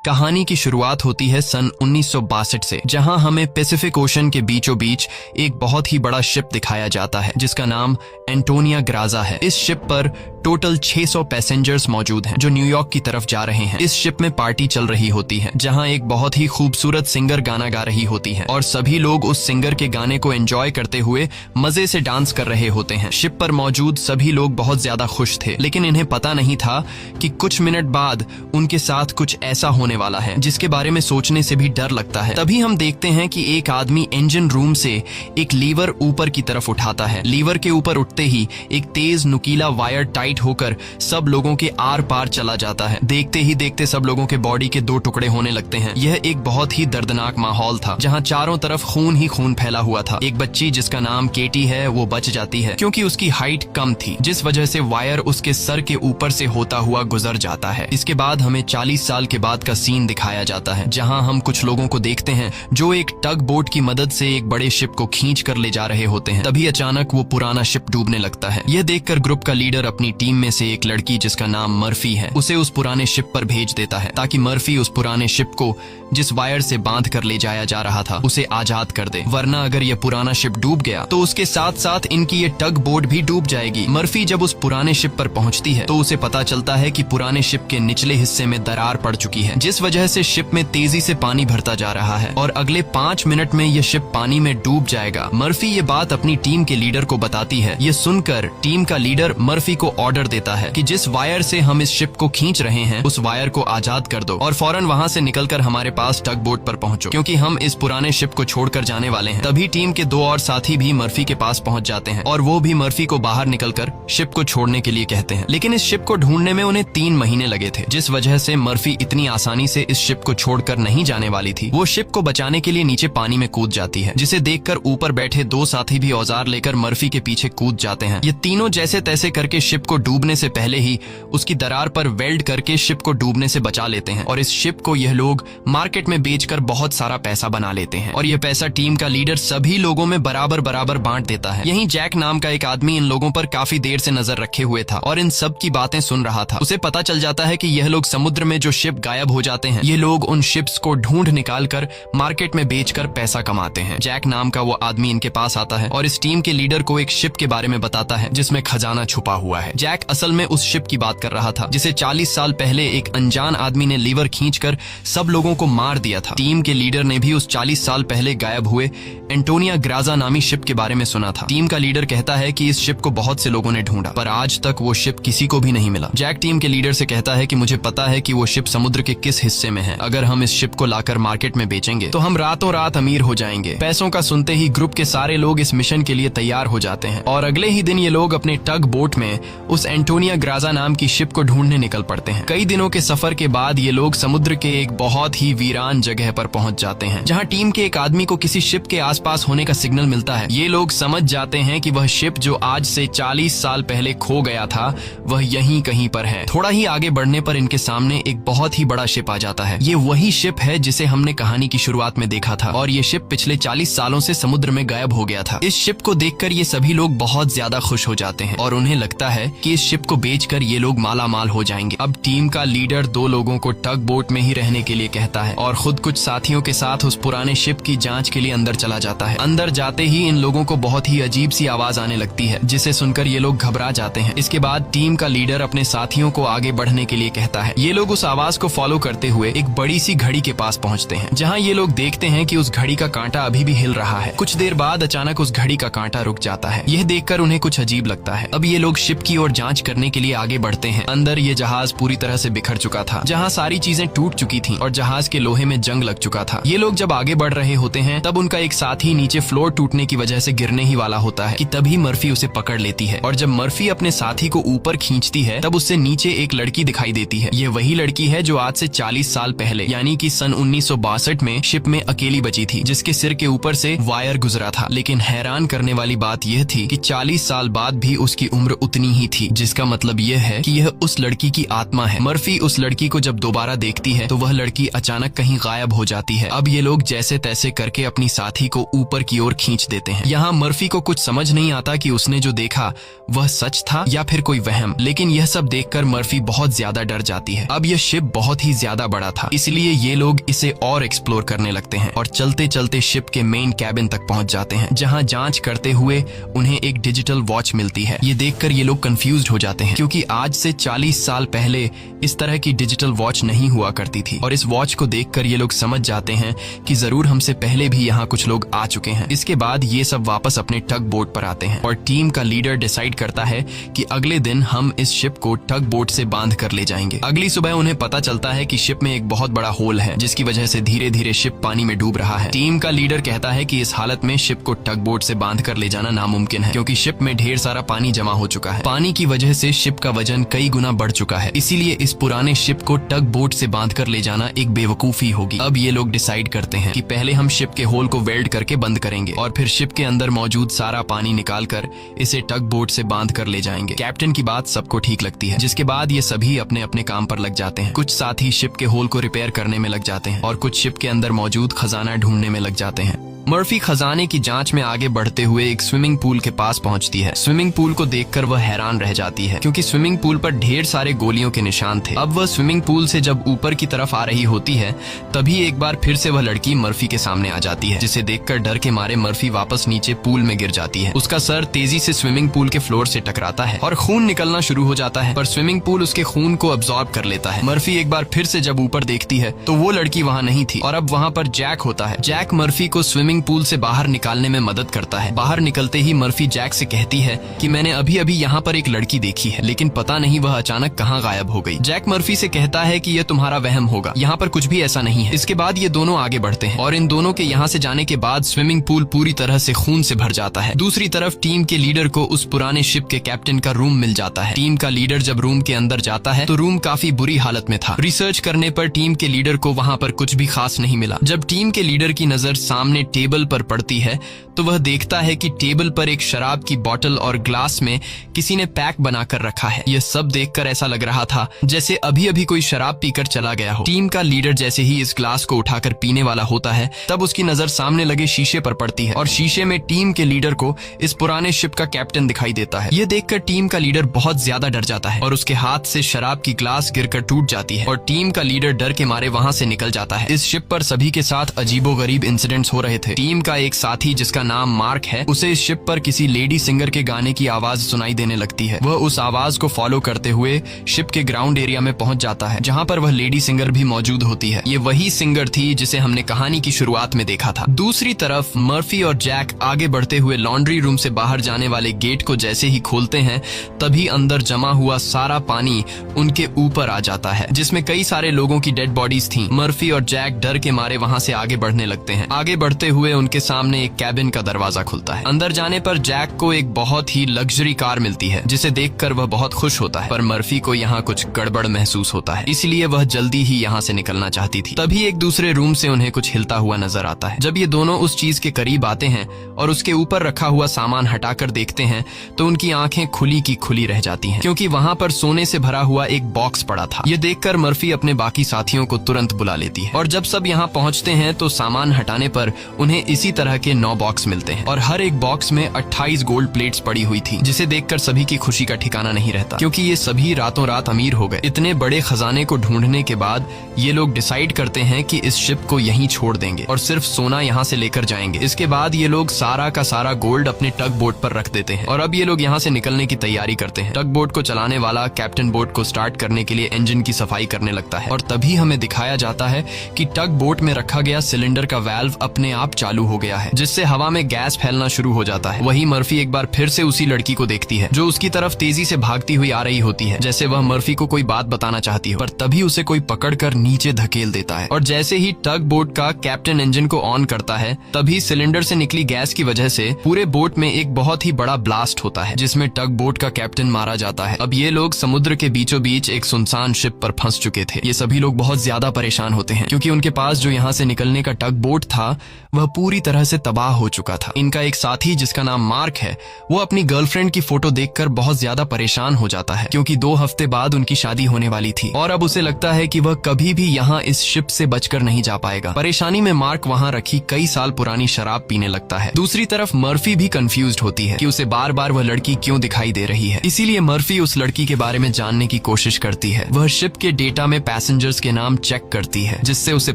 कहानी की शुरुआत होती है सन 1962 से, जहां हमें पैसिफिक ओशन के बीचों बीच एक बहुत ही बड़ा शिप दिखाया जाता है जिसका नाम एंटोनिया ग्राजा है। इस शिप पर टोटल 600 पैसेंजर्स मौजूद हैं जो न्यूयॉर्क की तरफ जा रहे हैं। इस शिप में पार्टी चल रही होती है जहां एक बहुत ही खूबसूरत सिंगर गाना गा रही होती है और सभी लोग उस सिंगर के गाने को एंजॉय करते हुए मजे से डांस कर रहे होते हैं। शिप पर मौजूद सभी लोग बहुत ज्यादा खुश थे, लेकिन इन्हें पता नहीं था कि कुछ मिनट बाद उनके साथ कुछ ऐसा होने वाला है जिसके बारे में सोचने से भी डर लगता है। तभी हम देखते हैं कि एक आदमी इंजन रूम से एक लीवर ऊपर की तरफ उठाता है। लीवर के ऊपर उठते ही एक तेज नुकीला वायर टाइट होकर सब लोगों के आर पार चला जाता है। देखते ही देखते सब लोगों के बॉडी के 2 टुकड़े होने लगते हैं। यह एक बहुत ही दर्दनाक माहौल था जहां चारों तरफ खून ही खून फैला हुआ था। एक बच्ची जिसका नाम केटी है वो बच जाती है क्योंकि उसकी हाइट कम थी, जिस वजह से वायर उसके सर के ऊपर से होता हुआ गुजर जाता है। इसके बाद हमें 40 साल के बाद का सीन दिखाया जाता है जहां हम कुछ लोगों को देखते हैं जो एक टग बोट की मदद से एक बड़े शिप को खींच कर ले जा रहे होते हैं। तभी अचानक वो पुराना शिप डूबने लगता है। यह देखकर ग्रुप का लीडर अपनी टीम में से एक लड़की जिसका नाम मर्फी है उसे उस पुराने शिप पर भेज देता है ताकि मर्फी उस पुराने शिप को जिस वायर से बांध कर ले जाया जा रहा था उसे आजाद कर दे, वरना अगर यह पुराना शिप डूब गया तो उसके साथ साथ इनकी ये टग बोट भी डूब जाएगी। मर्फी जब उस पुराने शिप पर पहुंचती है तो उसे पता चलता है कि पुराने शिप के निचले हिस्से में दरार पड़ चुकी है, जिस वजह से शिप में तेजी से पानी भरता जा रहा है और अगले 5 मिनट में यह शिप पानी में डूब जाएगा। मर्फी ये बात अपनी टीम के लीडर को बताती है। ये सुनकर टीम का लीडर मर्फी को ऑर्डर देता है कि जिस वायर से हम इस शिप को खींच रहे हैं उस वायर को आजाद कर दो और फौरन वहां से निकलकर हमारे पास टग बोट पर पहुंचो, क्योंकि हम इस पुराने शिप को छोड़कर जाने वाले हैं। तभी टीम के 2 और साथी भी मर्फी के पास पहुंच जाते हैं और वो भी मर्फी को बाहर निकलकर शिप को छोड़ने के लिए कहते हैं, लेकिन इस शिप को ढूंढने में उन्हें 3 महीने लगे थे, जिस वजह से मर्फी इतनी आसानी से इस शिप को छोड़कर नहीं जाने वाली थी। वो शिप को बचाने के लिए नीचे पानी में कूद जाती है, जिसे देखकर ऊपर बैठे 2 साथी भी औजार लेकर मर्फी के पीछे कूद जाते हैं। ये तीनों जैसे तैसे करके शिप को डूबने से पहले ही उसकी दरार पर वेल्ड करके शिप को डूबने से बचा लेते हैं और इस शिप को यह लोग मार्केट में बेचकर बहुत सारा पैसा बना लेते हैं और यह पैसा टीम का लीडर सभी लोगों में बराबर बराबर बांट देता है। यहीं जैक नाम का एक आदमी इन लोगों पर काफी देर से नजर रखे हुए था और इन सब की बातें सुन रहा था। उसे पता चल जाता है कि यह लोग समुद्र में जो शिप गायब हो जाते हैं ये लोग उन शिप्स को ढूंढ निकाल कर मार्केट में बेचकर पैसा कमाते हैं। जैक नाम का वो आदमी इनके पास आता है और इस टीम के लीडर को एक शिप के बारे में बताता है जिसमें खजाना छुपा हुआ है। जैक असल में उस शिप की बात कर रहा था जिसे 40 साल पहले एक अनजान आदमी ने लीवर खींचकर सब लोगों को मार दिया था। टीम के लीडर ने भी उस 40 साल पहले गायब हुए एंटोनिया ग्राजा नामी शिप के बारे में सुना था। टीम का लीडर कहता है कि इस शिप को बहुत से लोगों ने ढूंढा पर आज तक वो शिप किसी को भी नहीं मिला। जैक टीम के लीडर से कहता है कि मुझे पता है कि वो शिप समुद्र के किस हिस्से में है। अगर हम इस शिप को लाकर मार्केट में बेचेंगे तो हम रातों रात अमीर हो जाएंगे। पैसों का सुनते ही ग्रुप के सारे लोग इस मिशन के लिए तैयार हो जाते हैं और अगले ही दिन ये लोग अपने टग बोट में उस एंटोनिया ग्राजा नाम की शिप को ढूंढने निकल पड़ते हैं। कई दिनों के सफर के बाद ये लोग समुद्र के एक बहुत ही वीरान जगह पर पहुंच जाते हैं जहां टीम के एक आदमी को किसी शिप के आसपास होने का सिग्नल मिलता है। ये लोग समझ जाते हैं कि वह शिप जो आज से 40 साल पहले खो गया था वह यहीं कहीं पर है। थोड़ा ही आगे बढ़ने पर इनके सामने एक बहुत ही बड़ा शिप आ जाता है। ये वही शिप है जिसे हमने कहानी की शुरुआत में देखा था और ये शिप पिछले 40 सालों से समुद्र में गायब हो गया था। इस शिप को देखकर ये सभी लोग बहुत ज्यादा खुश हो जाते हैं और उन्हें लगता है कि इस शिप को बेचकर ये लोग माला माल हो जाएंगे। अब टीम का लीडर 2 लोगों को टग बोट में ही रहने के लिए कहता है और खुद कुछ साथियों के साथ उस पुराने शिप की जांच के लिए अंदर चला जाता है। अंदर जाते ही इन लोगों को बहुत ही अजीब सी आवाज आने लगती है जिसे सुनकर ये लोग घबरा जाते हैं। इसके बाद टीम का लीडर अपने साथियों को आगे बढ़ने के लिए कहता है। ये लोग उस आवाज को फॉलो करते हुए एक बड़ी सी घड़ी के पास पहुंचते हैं जहां ये लोग देखते हैं कि उस घड़ी का कांटा अभी भी हिल रहा है। कुछ देर बाद अचानक उस घड़ी का कांटा रुक जाता है। यह देखकर उन्हें कुछ अजीब लगता है। अब ये लोग शिप की ओर जांच करने के लिए आगे बढ़ते हैं। अंदर ये जहाज पूरी तरह से बिखर चुका था, जहां सारी चीजें टूट चुकी थीं और जहाज के लोहे में जंग लग चुका था। ये लोग जब आगे बढ़ रहे होते हैं तब उनका एक साथी नीचे फ्लोर टूटने की वजह से गिरने ही वाला होता है कि तभी मर्फी उसे पकड़ लेती है और जब मर्फी अपने साथी को ऊपर खींचती है तब उससे नीचे एक लड़की दिखाई देती है। ये वही लड़की है जो आज से 40 साल पहले यानी कि सन 1962 में शिप में अकेली बची थी, जिसके सिर के ऊपर से वायर गुजरा था। लेकिन हैरान करने वाली बात यह थी कि 40 साल बाद भी उसकी उम्र उतनी ही थी। थी, जिसका मतलब यह है कि यह उस लड़की की आत्मा है। मर्फी उस लड़की को जब दोबारा देखती है तो वह लड़की अचानक कहीं गायब हो जाती है। अब ये लोग जैसे तैसे करके अपनी साथी को ऊपर की ओर खींच देते हैं। यहाँ मर्फी को कुछ समझ नहीं आता कि उसने जो देखा वह सच था या फिर कोई वहम, लेकिन यह सब देखकर मर्फी बहुत ज्यादा डर जाती है। अब यह शिप बहुत ही ज्यादा बड़ा था, इसलिए ये लोग इसे और एक्सप्लोर करने लगते हैं और चलते चलते शिप के मेन कैबिन तक पहुंच जाते हैं, जहां जांच करते हुए उन्हें एक डिजिटल वॉच मिलती है। ये देखकर ये लोग कंफ्यूज्ड हो जाते हैं, क्योंकि आज से 40 साल पहले इस तरह की डिजिटल वॉच नहीं हुआ करती थी। और इस वॉच को देखकर ये लोग समझ जाते हैं कि जरूर हमसे पहले भी यहाँ कुछ लोग आ चुके हैं। इसके बाद ये सब वापस अपने टग बोट पर आते हैं और टीम का लीडर डिसाइड करता है कि अगले दिन हम इस शिप को टग बोट से बांध कर ले जाएंगे। अगली सुबह उन्हें पता चलता है कि शिप में एक बहुत बड़ा होल है, जिसकी वजह से धीरे धीरे शिप पानी में डूब रहा है। टीम का लीडर कहता है कि इस हालत में शिप को टग बोट से बांध कर ले जाना नामुमकिन है, क्योंकि शिप में ढेर सारा पानी जमा हो चुका है। पानी की वजह से शिप का वजन कई गुना बढ़ चुका है, इसीलिए इस पुराने शिप को टग बोट से बांध कर ले जाना एक बेवकूफी होगी। अब ये लोग डिसाइड करते हैं कि पहले हम शिप के होल को वेल्ड करके बंद करेंगे और फिर शिप के अंदर मौजूद सारा पानी निकालकर इसे टग बोट से बांध कर ले जाएंगे। कैप्टन की बात सबको ठीक लगती है, जिसके बाद ये सभी अपने अपने काम पर लग जाते हैं। कुछ साथी शिप के होल को रिपेयर करने में लग जाते हैं और कुछ शिप के अंदर मौजूद खजाना ढूंढने में लग जाते हैं। मर्फी खजाने की जांच में आगे बढ़ते हुए एक स्विमिंग पूल के पास पहुंचती है। स्विमिंग पूल को देखकर वह हैरान रह जाती है, क्योंकि स्विमिंग पूल पर ढेर सारे गोलियों के निशान थे। अब वह स्विमिंग पूल से जब ऊपर की तरफ आ रही होती है, तभी एक बार फिर से वह लड़की मर्फी के सामने आ जाती है, जिसे देखकर डर के मारे मर्फी वापस नीचे पूल में गिर जाती है। उसका सर तेजी से स्विमिंग पूल के फ्लोर से टकराता है और खून निकलना शुरू हो जाता है, पर स्विमिंग पूल उसके खून को अब्सॉर्ब कर लेता है। मर्फी एक बार फिर से जब ऊपर देखती है तो वो लड़की वहाँ नहीं थी और अब वहाँ पर जैक होता है। जैक मर्फी को स्विमिंग पूल से बाहर निकालने में मदद करता है। बाहर निकलते ही मर्फी जैक से कहती है कि मैंने अभी अभी यहाँ पर एक लड़की देखी है, लेकिन पता नहीं वह अचानक कहाँ गायब हो गई। जैक मर्फी से कहता है कि यह तुम्हारा वहम होगा, यहाँ पर कुछ भी ऐसा नहीं है। इसके बाद ये दोनों आगे बढ़ते हैं और इन दोनों के यहाँ से जाने के बाद स्विमिंग पूल पूरी तरह से खून से भर जाता है। दूसरी तरफ टीम के लीडर को उस पुराने शिप के कैप्टन का रूम मिल जाता है। टीम का लीडर जब रूम के अंदर जाता है तो रूम काफी बुरी हालत में था। रिसर्च करने पर टीम के लीडर को वहाँ पर कुछ भी खास नहीं मिला। जब टीम के लीडर की नजर सामने टेबल पर पड़ती है तो वह देखता है कि टेबल पर एक शराब की बोतल और ग्लास में किसी ने पैक बनाकर रखा है। यह सब देखकर ऐसा लग रहा था जैसे अभी अभी कोई शराब पीकर चला गया हो। टीम का लीडर जैसे ही इस ग्लास को उठाकर पीने वाला होता है, तब उसकी नजर सामने लगे शीशे पर पड़ती है और शीशे में टीम के लीडर को इस पुराने शिप का कैप्टन दिखाई देता है। यह देखकर टीम का लीडर बहुत ज्यादा डर जाता है और उसके हाथ से शराब की ग्लास गिरकर टूट जाती है और टीम का लीडर डर के मारे वहाँ से निकल जाता है। इस शिप पर सभी के साथ अजीबोगरीब इंसिडेंट्स हो रहे थे। टीम का एक साथी जिसका नाम मार्क है, उसे इस शिप पर किसी लेडी सिंगर के गाने की आवाज सुनाई देने लगती है। वह उस आवाज को फॉलो करते हुए शिप के ग्राउंड एरिया में पहुंच जाता है, जहां पर वह लेडी सिंगर भी मौजूद होती है। ये वही सिंगर थी जिसे हमने कहानी की शुरुआत में देखा था। दूसरी तरफ मर्फी और जैक आगे बढ़ते हुए लॉन्ड्री रूम से बाहर जाने वाले गेट को जैसे ही खोलते हैं, तभी अंदर जमा हुआ सारा पानी उनके ऊपर आ जाता है, जिसमें कई सारे लोगों की डेड बॉडीज थी। मर्फी और जैक डर के मारे वहां से आगे बढ़ने लगते हैं। आगे बढ़ते हुए उनके सामने एक कैबिन का दरवाजा खुलता है। अंदर जाने पर जैक को एक बहुत ही लग्जरी कार मिलती है, जिसे देखकर वह बहुत खुश होता है, पर मर्फी को यहाँ कुछ गड़बड़ महसूस होता है, इसलिए वह जल्दी ही यहाँ से निकलना चाहती थी। तभी एक दूसरे रूम से उन्हें कुछ हिलता हुआ नजर आता है। जब ये दोनों उस चीज के करीब आते हैं और उसके ऊपर रखा हुआ सामान हटाकर देखते हैं तो उनकी आंखें खुली की खुली रह जाती हैं, क्योंकि वहाँ पर सोने से भरा हुआ एक बॉक्स पड़ा था। ये देखकर मर्फी अपने बाकी साथियों को तुरंत बुला लेती है और जब सब यहाँ पहुँचते हैं तो सामान हटाने पर उन्हें इसी तरह के 9 बॉक्स मिलते हैं और हर एक बॉक्स में 28 गोल्ड प्लेट्स पड़ी हुई थी, जिसे देखकर सभी की खुशी का ठिकाना नहीं रहता, क्योंकि ये सभी रातों रात अमीर हो गए। इतने बड़े खजाने को ढूंढने के बाद ये लोग डिसाइड करते हैं कि इस शिप को यहीं छोड़ देंगे और सिर्फ सोना यहाँ से लेकर जाएंगे। इसके बाद ये लोग सारा का सारा गोल्ड अपने टग बोट पर रख देते हैं और अब ये लोग यहाँ से निकलने की तैयारी करते हैं। टग बोट को चलाने वाला कैप्टन बोट को स्टार्ट करने के लिए इंजन की सफाई करने लगता है और तभी हमें दिखाया जाता है कि टग बोट में रखा गया सिलेंडर का वाल्व अपने आप चालू हो गया है, जिससे हवा में गैस फैलना शुरू हो जाता है। वही मर्फी एक बार फिर से उसी लड़की को देखती है जो उसकी तरफ तेजी से भागती हुई आ रही होती है, जैसे वह मर्फी को कोई बात बताना चाहती हो, पर तभी उसे कोई पकड़कर नीचे धकेल देता है और जैसे ही टग बोट का कैप्टन इंजन को ऑन करता है, तभी सिलेंडर से निकली गैस की वजह से पूरे बोट में एक बहुत ही बड़ा ब्लास्ट होता है, जिसमें टग बोट का कैप्टन मारा जाता है। अब ये लोग समुद्र के बीचों बीच एक सुनसान शिप पर फंस चुके थे। ये सभी लोग बहुत ज्यादा परेशान होते हैं, क्योंकि उनके पास जो यहाँ से निकलने का टग बोट था वह वह पूरी तरह से तबाह हो चुका था। इनका एक साथी जिसका नाम मार्क है, वो अपनी गर्लफ्रेंड की फोटो देखकर बहुत ज्यादा परेशान हो जाता है, क्योंकि 2 हफ्ते बाद उनकी शादी होने वाली थी और अब उसे लगता है कि वह कभी भी यहाँ इस शिप से बचकर नहीं जा पाएगा। परेशानी में मार्क वहाँ रखी कई साल पुरानी शराब पीने लगता है। दूसरी तरफ मर्फी भी कंफ्यूज्ड होती है कि उसे बार बार वह लड़की क्यों दिखाई दे रही है। इसीलिए मर्फी उस लड़की के बारे में जानने की कोशिश करती है। वह शिप के डेटा में पैसेंजर्स के नाम चेक करती है, जिससे उसे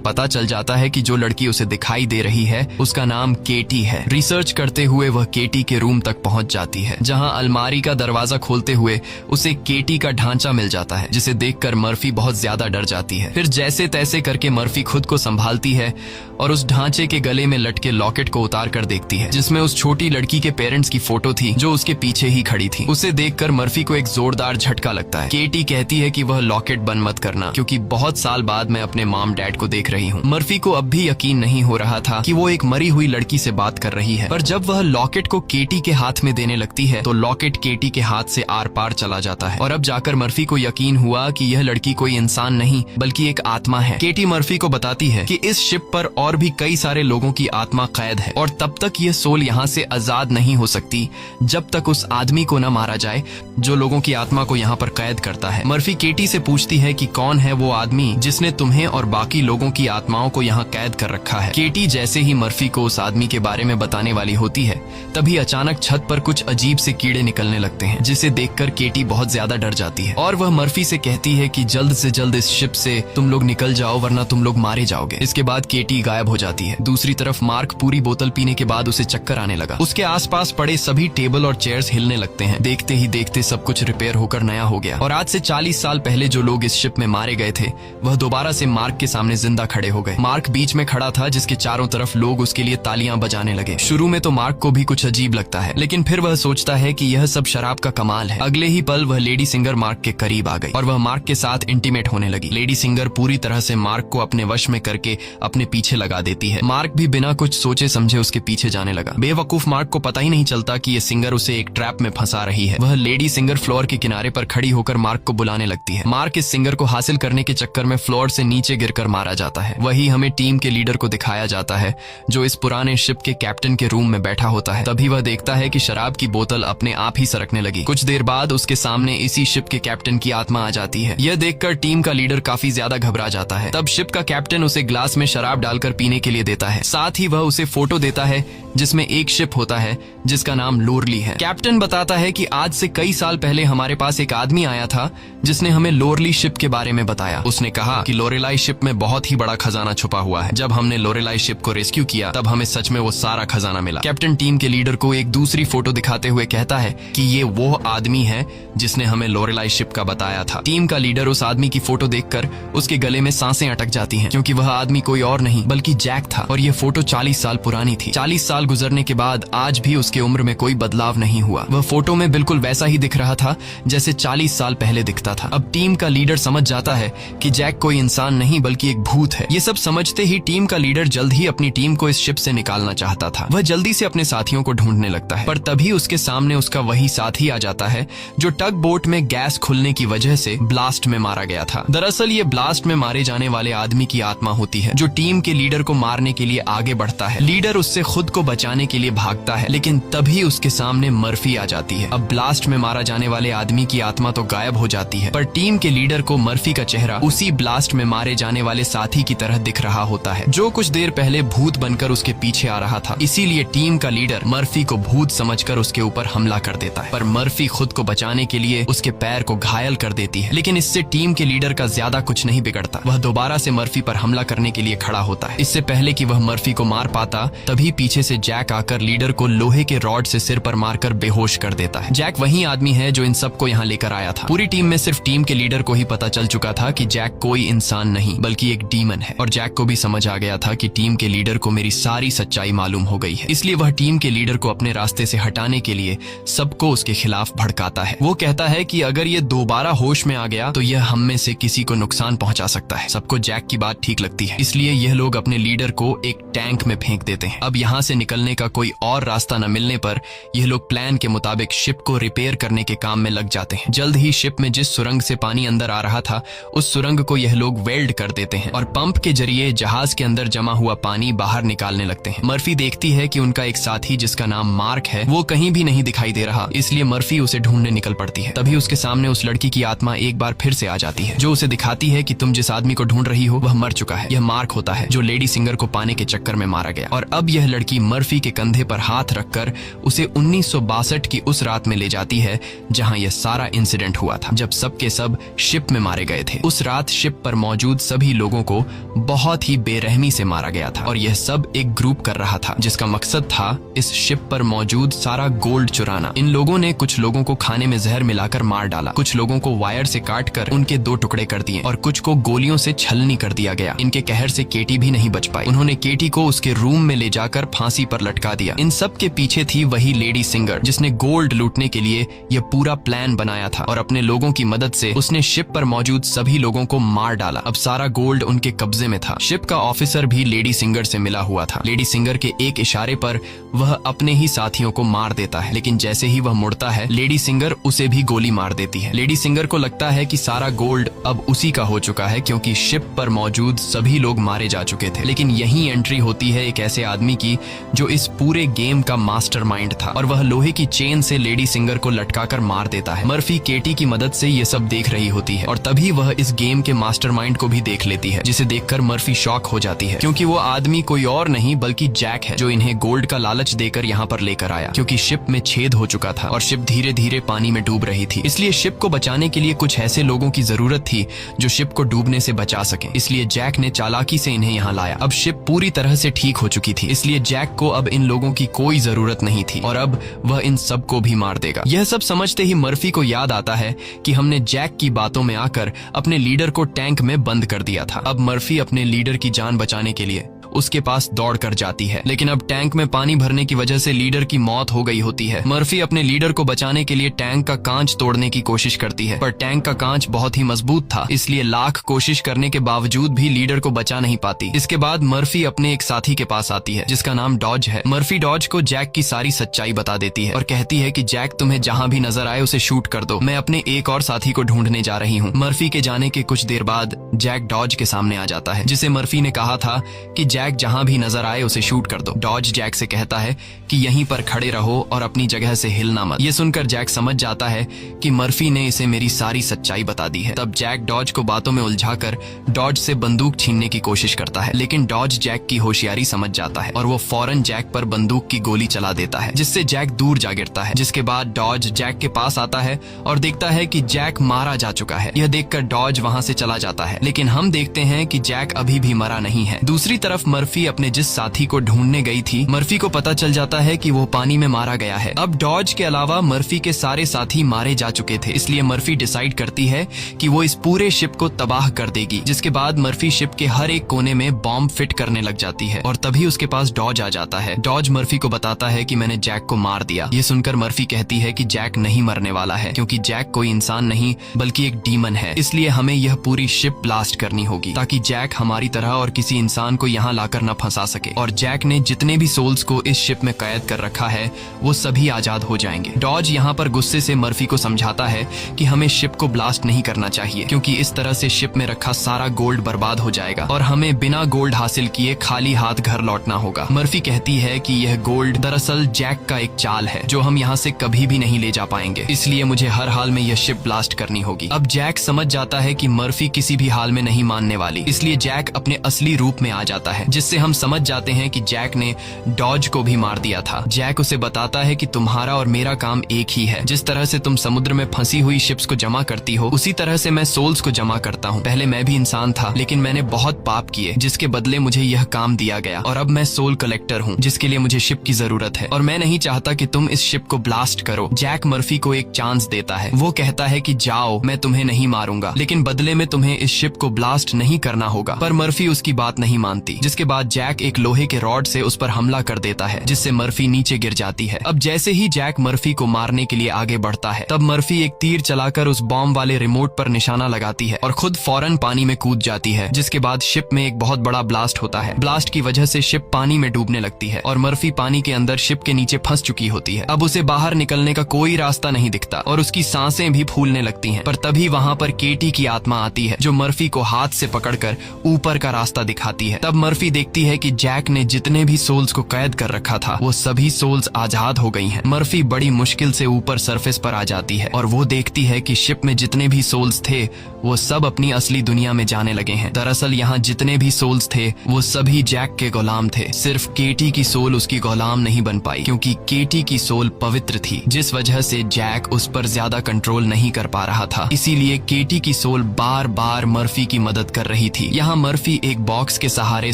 पता चल जाता है कि जो लड़की उसे दिखाई दे रही है उसका नाम केटी है। रिसर्च करते हुए वह केटी के रूम तक पहुंच जाती है, जहां अलमारी का दरवाजा खोलते हुए उसे केटी का ढांचा मिल जाता है, जिसे देखकर मर्फी बहुत ज्यादा डर जाती है। फिर जैसे तैसे करके मर्फी खुद को संभालती है और उस ढांचे के गले में लटके लॉकेट को उतार कर देखती है, जिसमें उस छोटी लड़की के पेरेंट्स की फोटो थी जो उसके पीछे ही खड़ी थी। उसे देखकर मर्फी को एक जोरदार झटका लगता है। केटी कहती है कि वह लॉकेट बंद मत करना, क्योंकि बहुत साल बाद मैं अपने मॉम डैड को देख रही हूँ। मर्फी को अब भी यकीन नहीं हो रहा था कि वो एक मरी हुई लड़की से बात कर रही है, पर जब वह लॉकेट को केटी के हाथ में देने लगती है तो लॉकेट केटी के हाथ से आर पार चला जाता है और अब जाकर मर्फी को यकीन हुआ कि यह लड़की कोई इंसान नहीं बल्कि एक आत्मा है। केटी मर्फी को बताती है कि इस शिप पर और भी कई सारे लोगों की आत्मा कैद है और तब तक यह सोल यहाँ से आजाद नहीं हो सकती जब तक उस आदमी को न मारा जाए जो लोगों की आत्मा को यहाँ पर कैद करता है। मर्फी केटी से पूछती है कि कौन है वो आदमी जिसने तुम्हें और बाकी लोगों की आत्माओं को यहाँ कैद कर रखा है। केटी जैसे ही मर्फी को उस आदमी के बारे में बताने वाली होती है, तभी अचानक छत पर कुछ अजीब से कीड़े निकलने लगते हैं, जिसे देखकर केटी बहुत ज्यादा डर जाती है और वह मर्फी से कहती है कि जल्द से जल्द इस शिप से तुम लोग निकल जाओ वरना तुम लोग मारे जाओगे। इसके बाद केटी गायब हो जाती है। दूसरी तरफ मार्क पूरी बोतल पीने के बाद उसे चक्कर आने लगा। उसके आसपास पड़े सभी टेबल और चेयर्स हिलने लगते हैं। देखते ही देखते सब कुछ रिपेयर होकर नया हो गया और आज से 40 साल पहले जो लोग इस शिप में मारे गए थे वह दोबारा से मार्क के सामने जिंदा खड़े हो गए। मार्क बीच में खड़ा था, जिसके चारों तरफ लोग उसके लिए तालियां बजाने लगे। शुरू में तो मार्क को भी कुछ अजीब लगता है, लेकिन फिर वह सोचता है कि यह सब शराब का कमाल है। अगले ही पल वह लेडी सिंगर मार्क के करीब आ गई और वह मार्क के साथ इंटीमेट होने लगी। लेडी सिंगर पूरी तरह से मार्क को अपने वश में करके अपने पीछे लगा देती है। मार्क भी बिना कुछ सोचे समझे उसके पीछे जाने लगा। बेवकूफ मार्क को पता ही नहीं चलता कि ये सिंगर उसे एक ट्रैप में फंसा रही है। वह लेडी सिंगर फ्लोर के किनारे पर खड़ी होकर मार्क को बुलाने लगती है। मार्क इस सिंगर को हासिल करने के चक्कर में फ्लोर से नीचे गिरकर मारा जाता है। वही हमें टीम के लीडर को दिखाया जाता है, जो इस पुराने शिप के कैप्टन के रूम में बैठा होता है। तभी वह देखता है कि शराब की बोतल अपने आप ही सरकने लगी। कुछ देर बाद उसके सामने इसी शिप के कैप्टन की आत्मा आ जाती है। यह देखकर टीम का लीडर काफी ज्यादा घबरा जाता है। तब शिप का कैप्टन उसे ग्लास में शराब डालकर पीने के लिए देता है। साथ ही वह उसे फोटो देता है जिसमें एक शिप होता है जिसका नाम लोरली है। कैप्टन बताता है कि आज से कई साल पहले हमारे पास एक आदमी आया था जिसने हमें लोरली शिप के बारे में बताया। उसने कहा कि लोरेलाई शिप में बहुत ही बड़ा खजाना छुपा हुआ है। जब हमने लोरेलाई शिप को रेस्क्यू किया तब हमें सच में वो सारा खजाना मिला। कैप्टन टीम के लीडर को एक दूसरी फोटो दिखाते हुए कहता है कि ये वो आदमी है जिसने हमें लोरेलाई शिप का बताया था। टीम का लीडर उस आदमी की फोटो देखकर उसके गले में सांसें अटक जाती हैं, क्योंकि वह आदमी कोई और नहीं बल्कि जैक था और ये फोटो 40 साल पुरानी थी। 40 साल गुजरने के बाद आज भी उसके उम्र में कोई बदलाव नहीं हुआ। वह फोटो में बिल्कुल वैसा ही दिख रहा था जैसे 40 साल पहले दिखता था। अब टीम का लीडर समझ जाता है कि जैक कोई इंसान नहीं बल्कि एक भूत है। ये सब समझते ही टीम का लीडर जल्द ही अपनी टीम को इस शिप से निकालना चाहता था। वह जल्दी से अपने साथियों को ढूंढने लगता है, पर तभी उसके सामने उसका वही साथी आ जाता है जो टग बोट में गैस खुलने की वजह से ब्लास्ट में मारा गया था। दरअसल ये ब्लास्ट में मारे जाने वाले आदमी की आत्मा होती है जो टीम के लीडर को मारने के लिए आगे बढ़ता है। लीडर उससे खुद को बचाने के लिए भागता है, लेकिन तभी उसके सामने मर्फी आ जाती है। अब ब्लास्ट में मारा जाने वाले आदमी की आत्मा तो गायब हो जाती है, पर टीम के लीडर को मर्फी का चेहरा उसी ब्लास्ट में मारे जाने वाले साथी की तरह दिख रहा होता है, जो कुछ देर पहले भूत बनकर उसके पीछे आ रहा था। इसीलिए टीम का लीडर मर्फी को भूत समझकर उसके ऊपर हमला कर देता है, पर मर्फी खुद को बचाने के लिए उसके पैर को घायल कर देती है। लेकिन इससे टीम के लीडर का ज्यादा कुछ नहीं बिगड़ता। वह दोबारा से मर्फी पर हमला करने के लिए खड़ा होता है। इससे पहले कि वह मर्फी को मार पाता, तभी पीछे से जैक आकर लीडर को लोहे के रॉड से सिर पर मारकर बेहोश कर देता है। जैक वही आदमी है जो इन सबको यहाँ लेकर आया था। पूरी टीम में सिर्फ टीम के लीडर को ही पता चल चुका था कि जैक कोई इंसान नहीं बल्कि एक डीमन है, और जैक को भी समझ आ गया था कि टीम के लीडर को मेरी सारी सच्चाई मालूम हो गई है। इसलिए वह टीम के लीडर को अपने रास्ते से हटाने के लिए सबको उसके खिलाफ भड़काता है। वो कहता है कि अगर ये दोबारा होश में आ गया तो यह हम में से किसी को नुकसान पहुंचा सकता है। सबको जैक की बात ठीक लगती है, इसलिए यह लोग अपने लीडर को एक टैंक में फेंक देते हैं। अब यहाँ से निकलने का कोई और रास्ता न मिलने पर यह लोग प्लान के मुताबिक शिप को रिपेयर करने के काम में लग जाते हैं। जल्द ही शिप में जिस सुरंग से पानी अंदर आ रहा था उस सुरंग को यह लोग वेल्ड कर देते हैं और पंप के जरिए जहाज के अंदर जमा हुआ पानी बाहर बाहर निकालने लगते हैं। मर्फी देखती है कि उनका एक साथी जिसका नाम मार्क है वो कहीं भी नहीं दिखाई दे रहा, इसलिए मर्फी उसे ढूंढने निकल पड़ती है। तभी उसके सामने उस लड़की की आत्मा एक बार फिर से आ जाती है, जो उसे दिखाती है कि तुम जिस आदमी को ढूंढ रही हो वह मर चुका है। यह मार्क होता है जो लेडी सिंगर को पाने के चक्कर में मारा गया। और अब यह लड़की मर्फी के कंधे पर हाथ रखकर उसे 1962 की उस रात में ले जाती है जहां यह सारा इंसिडेंट हुआ था, जब सबके सब शिप में मारे गए थे। उस रात शिप पर मौजूद सभी लोगों को बहुत ही बेरहमी से मारा गया था और यह सब एक ग्रुप कर रहा था जिसका मकसद था इस शिप पर मौजूद सारा गोल्ड चुराना। इन लोगों ने कुछ लोगों को खाने में जहर मिलाकर मार डाला, कुछ लोगों को वायर से काटकर उनके 2 टुकड़े कर दिए और कुछ को गोलियों से छलनी कर दिया गया। इनके कहर से केटी भी नहीं बच पाई। उन्होंने केटी को उसके रूम में ले जाकर फांसी पर लटका दिया। इन सब के पीछे थी वही लेडी सिंगर जिसने गोल्ड लूटने के लिए यह पूरा प्लान बनाया था और अपने लोगों की मदद से उसने शिप पर मौजूद सभी लोगों को मार डाला। अब सारा गोल्ड उनके कब्जे में था। शिप का ऑफिसर भी लेडी सिंगर से मिला हुआ था। लेडी सिंगर के एक इशारे पर वह अपने ही साथियों को मार देता है, लेकिन जैसे ही वह मुड़ता है लेडी सिंगर उसे भी गोली मार देती है। लेडी सिंगर को लगता है कि सारा गोल्ड अब उसी का हो चुका है क्योंकि शिप पर मौजूद सभी लोग मारे जा चुके थे। लेकिन यही एंट्री होती है एक ऐसे आदमी की जो इस पूरे गेम का मास्टरमाइंड था और वह लोहे की चेन से लेडी सिंगर को लटकाकर मार देता है। मर्फी केटी की मदद से ये सब देख रही होती है और तभी वह इस गेम के मास्टरमाइंड को भी देख लेती है, जिसे देखकर मर्फी शॉक हो जाती है क्योंकि वो आदमी कोई और नहीं बल्कि जैक है जो इन्हें गोल्ड का लालच देकर यहाँ पर लेकर आया, क्योंकि शिप में छेद हो चुका था और शिप धीरे धीरे पानी में डूब रही थी। इसलिए शिप को बचाने के लिए कुछ ऐसे लोगों की जरूरत थी जो शिप को डूबने से बचा सके। इसलिए जैक ने चालाकी से इन्हें यहाँ लाया। अब शिप पूरी तरह से ठीक हो चुकी थी, इसलिए जैक को अब इन लोगों की कोई जरूरत नहीं थी और अब वह इन सबको भी मार देगा। यह सब समझते ही मर्फी को याद आता है कि हमने जैक की बातों में आकर अपने लीडर को टैंक में बंद कर दिया था। अब मर्फी अपने लीडर की जान बचाने के लिए उसके पास दौड़ कर जाती है, लेकिन अब टैंक में पानी भरने की वजह से लीडर की मौत हो गई होती है। मर्फी अपने लीडर को बचाने के लिए टैंक का कांच तोड़ने की कोशिश करती है, पर टैंक का कांच बहुत ही मजबूत था, इसलिए लाख कोशिश करने के बावजूद भी लीडर को बचा नहीं पाती। इसके बाद मर्फी अपने एक साथी के पास आती है जिसका नाम डॉज है। मर्फी डॉज को जैक की सारी सच्चाई बता देती है और कहती है कि जैक तुम्हें जहां भी नजर आए उसे शूट कर दो, मैं अपने एक और साथी को ढूंढने जा रही हूँ। मर्फी के जाने के कुछ देर बाद जैक डॉज के सामने आ जाता है, जिसे मर्फी ने कहा था कि जैक जहां भी नजर आए उसे शूट कर दो। डॉज जैक से कहता है कि यहीं पर खड़े रहो और अपनी जगह से हिलना मत। ये सुनकर जैक समझ जाता है कि मर्फी ने इसे मेरी सारी सच्चाई बता दी है। तब जैक डॉज को बातों में उलझाकर डॉज से बंदूक छीनने की कोशिश करता है, लेकिन डॉज जैक की होशियारी समझ जाता है और वो फौरन जैक पर बंदूक की गोली चला देता है, जिससे जैक दूर जा गिरता है। जिसके बाद डॉज जैक के पास आता है और देखता है कि जैक मारा जा चुका है। यह देखकर डॉज वहां से चला जाता है, लेकिन हम देखते हैं कि जैक अभी भी मरा नहीं है। दूसरी तरफ मर्फी अपने जिस साथी को ढूंढने गई थी, मर्फी को पता चल जाता है कि वो पानी में मारा गया है। अब डॉज के अलावा मर्फी के सारे साथी मारे जा चुके थे, इसलिए मर्फी डिसाइड करती है कि वो इस पूरे शिप को तबाह कर देगी। जिसके बाद मर्फी शिप के हर एक कोने में बॉम्ब फिट करने लग जाती है और तभी उसके पास डॉज आ जाता है। डॉज मर्फी को बताता है कि मैंने जैक को मार दिया। ये सुनकर मर्फी कहती है कि जैक नहीं मरने वाला है, क्योंकि जैक कोई इंसान नहीं बल्कि एक डीमन है, इसलिए हमें यह पूरी शिप ब्लास्ट करनी होगी ताकि जैक हमारी तरह और किसी इंसान को यहाँ लाकर न फंसा सके। और जैक ने जितने भी सोल्स को इस शिप में कैद कर रखा है वो सभी आजाद हो जाएंगे। डॉज यहाँ पर गुस्से से मर्फी को समझाता है कि हमें शिप को ब्लास्ट नहीं करना चाहिए, क्योंकि इस तरह से शिप में रखा सारा गोल्ड बर्बाद हो जाएगा और हमें बिना गोल्ड हासिल किए खाली हाथ घर लौटना होगा। मर्फी कहती है कि यह गोल्ड दरअसल जैक का एक चाल है जो हम यहाँ से कभी भी नहीं ले जा पाएंगे, इसलिए मुझे हर हाल में यह शिप ब्लास्ट करनी होगी। अब जैक समझ जाता है कि मर्फी किसी भी हाल में नहीं मानने वाली, इसलिए जैक अपने असली रूप में आ जाता है, जिससे हम समझ जाते हैं कि जैक ने डॉज को भी मार दिया था। जैक उसे बताता है कि तुम्हारा और मेरा काम एक ही है। जिस तरह से तुम समुद्र में फंसी हुई शिप्स को जमा करती हो, उसी तरह से मैं सोल्स को जमा करता हूँ। पहले मैं भी इंसान था, लेकिन मैंने बहुत पाप किए, जिसके बदले मुझे यह काम दिया गया और अब मैं सोल कलेक्टर हूँ, जिसके लिए मुझे शिप की जरूरत है और मैं नहीं चाहता कि तुम इस शिप को ब्लास्ट करो। जैक मर्फी को एक चांस देता है। वो कहता है कि जाओ, मैं तुम्हें नहीं मारूंगा, लेकिन बदले में तुम्हें इस शिप को ब्लास्ट नहीं करना होगा। पर मर्फी उसकी बात नहीं मानती, जिसके बाद जैक एक लोहे के रॉड से उस पर हमला कर देता है, जिससे मर्फी नीचे गिर जाती है। अब जैसे ही जैक मर्फी को मारने के लिए आगे बढ़ता है, तब मर्फी एक तीर चलाकर उस बॉम्ब वाले रिमोट पर निशाना लगाती है और खुद फौरन पानी में कूद जाती है। जिसके बाद शिप में एक बहुत बड़ा ब्लास्ट होता है। ब्लास्ट की वजह से शिप पानी में डूबने लगती है और मर्फी पानी के अंदर शिप के नीचे फंस चुकी होती है। अब उसे बाहर निकलने का कोई रास्ता नहीं दिखता और उसकी सांसें भी फूलने लगती हैं। पर तभी वहां पर केटी की आत्मा आती है, जो मर्फी को हाथ से पकड़कर ऊपर का रास्ता दिखाती है। तब मर्फी मर्फी देखती है कि जैक ने जितने भी सोल्स को कैद कर रखा था वो सभी सोल्स आजाद हो गई हैं। मर्फी बड़ी मुश्किल से ऊपर सरफेस पर आ जाती है और वो देखती है कि शिप में जितने भी सोल्स थे वो सब अपनी असली दुनिया में जाने लगे हैं। दरअसल यहाँ जितने भी सोल्स थे वो सभी जैक के गुलाम थे। सिर्फ केटी की सोल उसकी गुलाम नहीं बन पाई क्योंकि केटी की सोल पवित्र थी, जिस वजह से जैक उस पर ज्यादा कंट्रोल नहीं कर पा रहा था। इसीलिए केटी की सोल बार बार मर्फी की मदद कर रही थी। यहाँ मर्फी एक बॉक्स के सहारे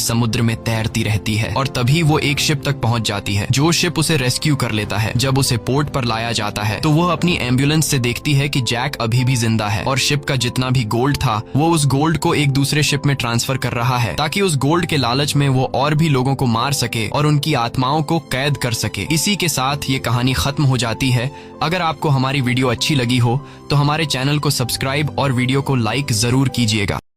समुद्र में तैरती रहती है और तभी वो एक शिप तक पहुंच जाती है जो शिप उसे रेस्क्यू कर लेता है। जब उसे पोर्ट पर लाया जाता है तो वह अपनी एम्बुलेंस से देखती है कि जैक अभी भी जिंदा है और शिप का जितना भी गोल्ड था वो उस गोल्ड को एक दूसरे शिप में ट्रांसफर कर रहा है ताकि उस गोल्ड के लालच में वो और भी लोगों को मार सके और उनकी आत्माओं को कैद कर सके। इसी के साथ ये कहानी खत्म हो जाती है। अगर आपको हमारी वीडियो अच्छी लगी हो तो हमारे चैनल को सब्सक्राइब और वीडियो को लाइक जरूर कीजिएगा।